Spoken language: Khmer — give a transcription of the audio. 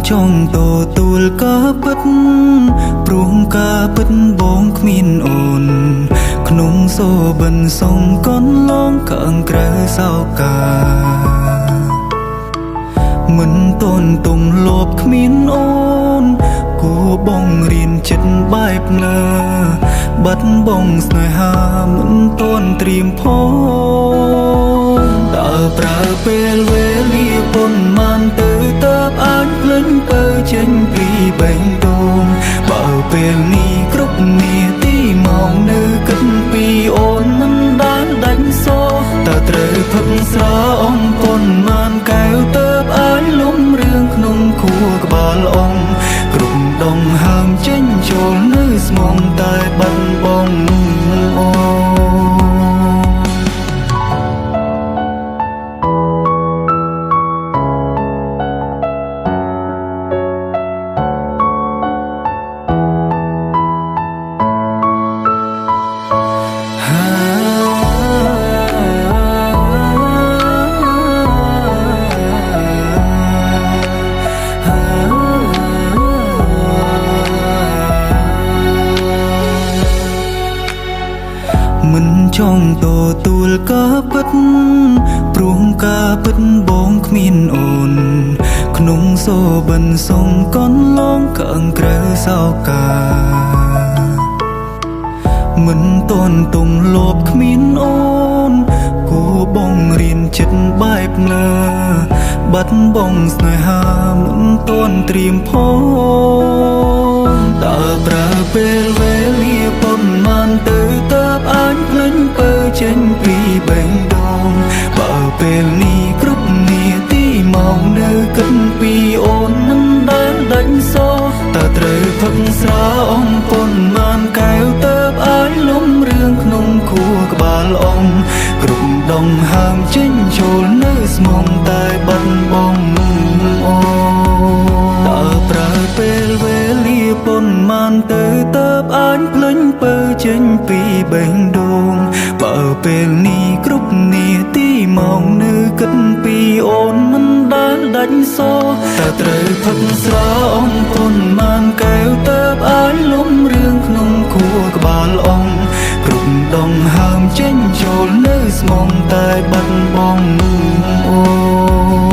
ចង់តទួលការពិតព្រោះការពិតបងគ្មានអូនក្នុងសូបិនសងកនឡងខាងក្រៅសោកាមិនតន់ទុំលបគ្មានអូនគួបងរៀនចិត្តបែបណាបាត់បងស្នេហាមិនតន់ត្រៀមផងតើប្រើពេលវេលាប៉ុន្មានទៅតើបអាចភ្លេចបើចេញពីបេះដូងបើពេលនេះគ្រប់នាទីមកនៅគិតពីអូនមិនដែលដាច់សោតើត្រូវផឹកស្រាអំប៉ុន្មានកែវតើបអាចលំរឿងក្នុងខួរក្បាលអងគ្រប់ដងហើមចេញចូលនៅស្មងតែបាត់បងអូមិនចង់តទួលការពិតព្រោះការពិតបងគ្មានអូនក្នុងសូបិនសងកនឡងខាងក្រៅសោកាមិនតន់ទុំលបគ្មានអូនគួបងរៀនចិត្តបែបណាបាត់បងស្នេហាមិនតន់ត្រៀមផងតើប្រើពេលវេលាប៉ុន្មានទៅតើអាចភ្លេចបើចេញពីបេះដូងបើពេលនេះគ្រប់នាទីមកនៅគិតពីអូនមិនដែលដាច់សោតើត្រូវផឹកស្រាអំប៉ុន្មានកែវតើបអាចលំរឿងក្នុងខួរក្បាលអងគ្រប់ដងហើមចេញចូលនៅស្មងតែបាត់បងអូតើប្រើពេលវេលាប៉ុន្មានទៅតើបអាចភ្លេចបើចេញពីបេះដូងបើពេលនេះគ្រប់នាទីមកនៅគិតពីអូនមិនដែលដាច់សោតើត្រូវផឹកស្រាអំប៉ុន្មានកែវតើបអាចលំរឿងក្នុងខួរក្បាលអងគ្រប់ដងហើមចេញចូលនៅស្មងតែបាត់បងអូ